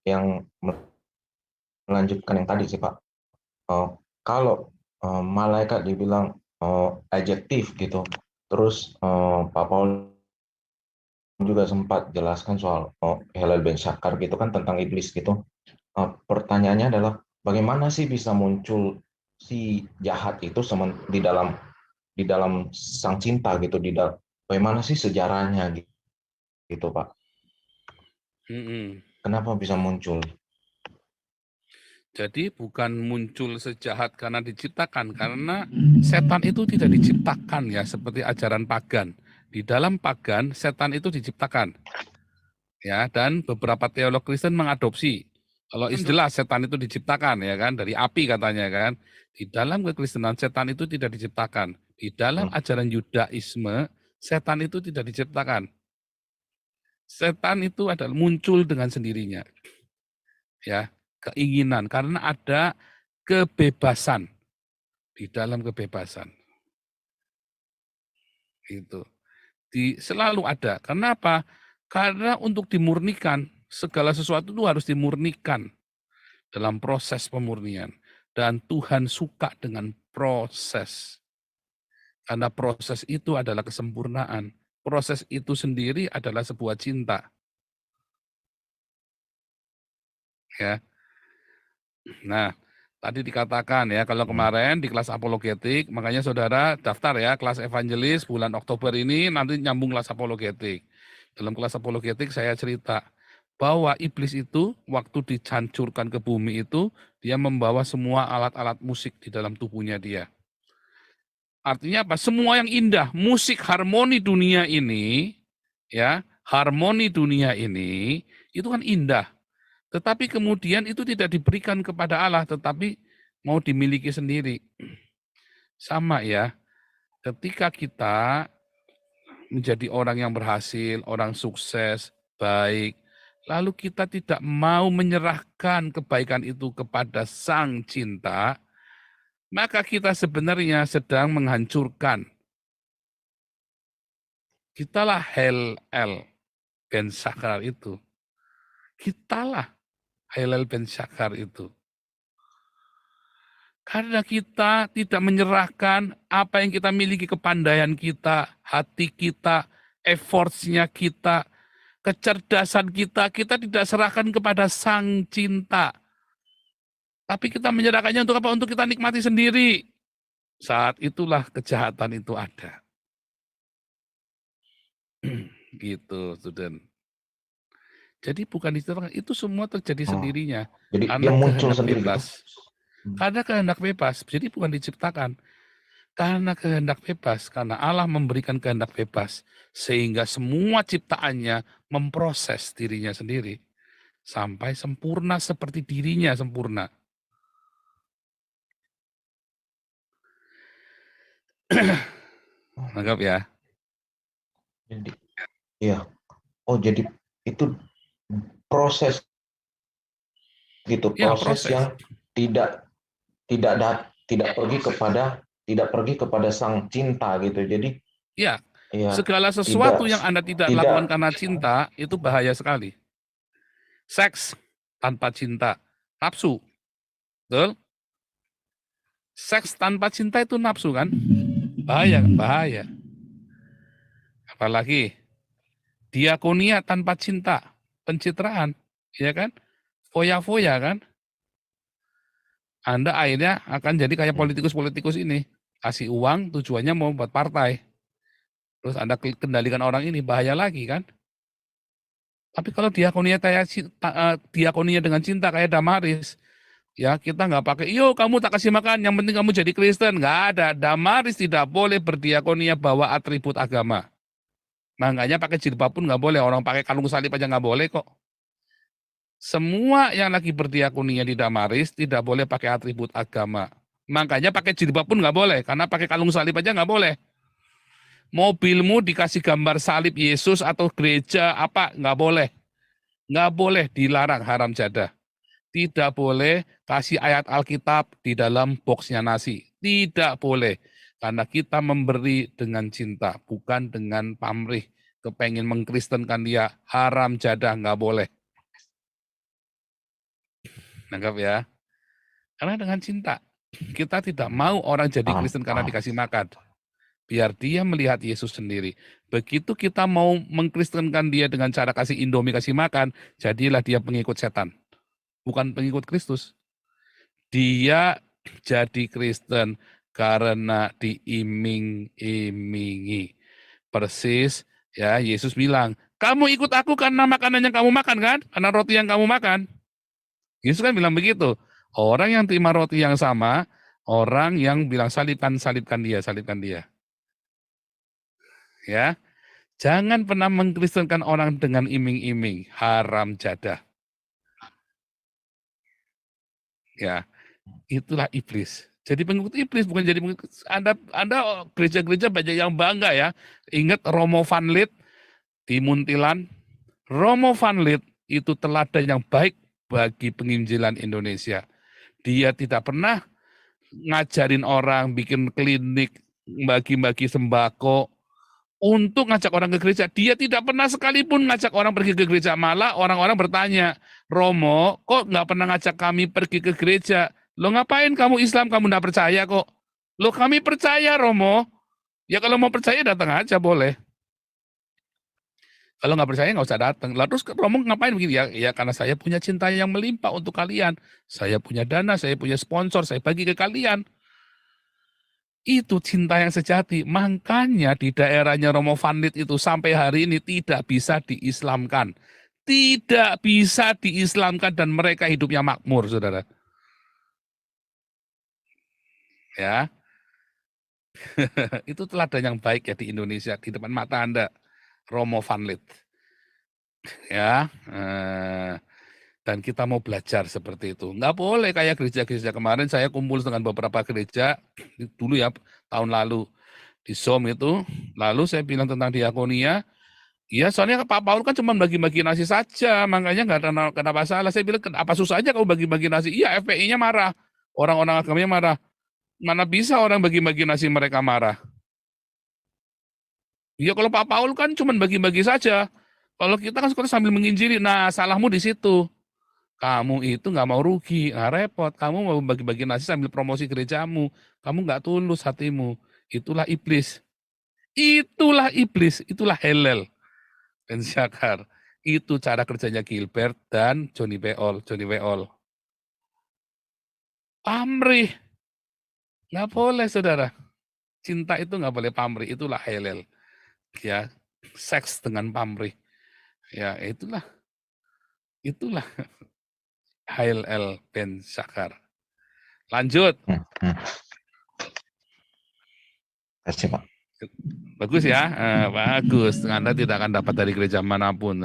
yang melanjutkan yang tadi sih Pak. Eh, Kalau malaikat dibilang adjektif gitu, terus Pak Paul juga sempat jelaskan soal Helel ben Syakar gitu kan tentang iblis gitu. Pertanyaannya adalah bagaimana sih bisa muncul si jahat itu di dalam sang cinta gitu, bagaimana sih sejarahnya gitu Pak? Mm-mm. Kenapa bisa muncul? Jadi bukan muncul sejahat karena diciptakan, karena setan itu tidak diciptakan ya seperti ajaran pagan. Di dalam pagan, setan itu diciptakan ya, dan beberapa teolog Kristen mengadopsi. Kalau istilah setan itu diciptakan ya kan, dari api katanya kan. Di dalam kekristenan setan itu tidak diciptakan. Di dalam Hmm. ajaran Yudaisme, setan itu tidak diciptakan. Setan itu adalah muncul dengan sendirinya ya, keinginan karena ada kebebasan. Di dalam kebebasan itu selalu ada. Kenapa? Karena untuk dimurnikan segala sesuatu itu harus dimurnikan dalam proses pemurnian, dan Tuhan suka dengan proses, karena proses itu adalah kesempurnaan. Proses itu sendiri adalah sebuah cinta ya. Nah, tadi dikatakan ya, kalau Hmm. kemarin di kelas apologetik, makanya saudara daftar ya, kelas evangelis bulan Oktober ini, nanti nyambung kelas apologetik. Dalam kelas apologetik saya cerita bahwa iblis itu waktu dihancurkan ke bumi itu, dia membawa semua alat-alat musik di dalam tubuhnya dia. Artinya apa? Semua yang indah, musik harmoni dunia ini, ya, harmoni dunia ini, itu kan indah. Tetapi kemudian itu tidak diberikan kepada Allah, tetapi mau dimiliki sendiri. Sama ya, ketika kita menjadi orang yang berhasil, orang sukses, baik, lalu kita tidak mau menyerahkan kebaikan itu kepada Sang Cinta, maka kita sebenarnya sedang menghancurkan. Kitalah Helel ben Syakar itu. Kitalah Helel ben Syakar itu. Karena kita tidak menyerahkan apa yang kita miliki, kepandaian kita, hati kita, efforts-nya kita, kecerdasan kita, kita tidak serahkan kepada Sang Cinta. Tapi kita menyerahkannya untuk apa? Untuk kita nikmati sendiri. Saat itulah kejahatan itu ada. Gitu, student. Jadi bukan diciptakan, itu semua terjadi Oh, sendirinya. jadi dia Karena muncul kehendak sendiri gitu. bebas. Hmm. Karena kehendak bebas, jadi bukan diciptakan. Karena kehendak bebas, karena Allah memberikan kehendak bebas, sehingga semua ciptaannya memproses dirinya sendiri, sampai sempurna seperti dirinya sempurna. Oh, Anggap ya. jadi iya. Oh, jadi itu proses gitu, Ya, proses proses. yang tidak tidak tidak pergi kepada sang cinta gitu. Jadi Ya, ya segala sesuatu tidak yang Anda tidak lakukan tidak karena cinta, itu bahaya sekali. Seks tanpa cinta, nafsu. Betul? Seks tanpa cinta itu nafsu kan? Bahaya kan? Bahaya. Apalagi diakonia tanpa cinta, pencitraan, ya kan? Foya-foya kan? Anda akhirnya akan jadi kayak hmm, politikus-politikus ini. Kasih uang tujuannya mau buat partai. Terus Anda kendalikan orang ini, bahaya lagi kan? Tapi kalau diakonia dengan cinta kayak Damaris, ya kita nggak pakai, yo kamu tak kasih makan, yang penting kamu jadi Kristen. Nggak ada. Damaris tidak boleh berdiakonia bawa atribut agama. Makanya pakai jilbab pun nggak boleh. Orang pakai kalung salib aja nggak boleh kok. Semua yang lagi berdiakonia di Damaris tidak boleh pakai atribut agama. Makanya pakai jilbab pun nggak boleh, karena pakai kalung salib aja nggak boleh. Mobilmu dikasih gambar salib Yesus atau gereja apa, nggak boleh. Nggak boleh, dilarang, haram jadah. Tidak boleh kasih ayat Alkitab di dalam boxnya nasi. Tidak boleh. Karena kita memberi dengan cinta, bukan dengan pamrih. Kepengen mengkristenkan dia, haram jadah, nggak boleh. Nangkap ya? Karena dengan cinta. Kita tidak mau orang jadi Paham, Kristen karena paham. dikasih makan. Biar dia melihat Yesus sendiri. Begitu kita mau mengkristenkan dia dengan cara kasih Indomie, kasih makan, jadilah dia pengikut setan. Bukan pengikut Kristus. Dia jadi Kristen karena diiming-imingi. Persis ya, Yesus bilang, kamu ikut aku karena makanan yang kamu makan kan? Karena roti yang kamu makan. Yesus kan bilang begitu. Orang yang terima roti yang sama, orang yang bilang salibkan, salibkan dia, salibkan dia. Ya, jangan pernah mengkristenkan orang dengan iming-iming, haram jadah. Ya, itulah iblis. Jadi pengikut iblis bukan jadi pengikut. Anda gereja-gereja banyak yang bangga ya. Ingat Romo Van Lith di Muntilan. Romo Van Lith itu teladan yang baik bagi penginjilan Indonesia. Dia tidak pernah ngajarin orang, bikin klinik, bagi-bagi sembako, untuk ngajak orang ke gereja. Dia tidak pernah sekalipun ngajak orang pergi ke gereja. Malah orang-orang bertanya, Romo, kok nggak pernah ngajak kami pergi ke gereja? Lo ngapain kamu Islam, kamu nggak percaya kok? Lo kami percaya, Romo. Ya kalau mau percaya datang aja boleh. Kalau nggak percaya nggak usah datang. Lalu terus Romo ngapain begini? Ya karena saya punya cinta yang melimpah untuk kalian. Saya punya dana, saya punya sponsor, saya bagi ke kalian. Itu cinta yang sejati. Makanya di daerahnya Romo Van Lith itu sampai hari ini tidak bisa diislamkan. Tidak bisa diislamkan dan mereka hidupnya makmur, saudara. Ya, itu teladan yang baik ya di Indonesia, di depan mata Anda. Romo Van Lith. Ya, dan kita mau belajar seperti itu. Nggak boleh kayak gereja-gereja kemarin, saya kumpul dengan beberapa gereja, dulu ya, tahun lalu. Di Zoom itu, lalu saya bilang tentang diakonia, ya soalnya Pak Paul kan cuma bagi-bagi nasi saja, makanya nggak ada kenapa salah. Saya bilang, apa susah aja kamu bagi-bagi nasi? Iya, FPI-nya marah, orang-orang agamanya marah. Mana bisa orang bagi-bagi nasi mereka marah? Ya kalau Pak Paul kan cuma bagi-bagi saja. Kalau kita kan sekolah sambil menginjili, nah salahmu di situ. Kamu itu nggak mau rugi, nah repot. Kamu mau bagi-bagi nasi sambil promosi gerejamu. Kamu nggak tulus hatimu. Itulah iblis. Itulah iblis. Itulah helel. Ben Syakar. Itu cara kerjanya Gilbert dan Johnny Weol. Johnny Weol. Pamrih. Nggak boleh, saudara. Cinta itu nggak boleh pamrih. Itulah helel. Ya, seks dengan pamrih. Ya, itulah. Itulah HLL Ben Syakar. Lanjut. Kasih, Pak. Bagus ya, bagus. Anda tidak akan dapat dari gereja manapun.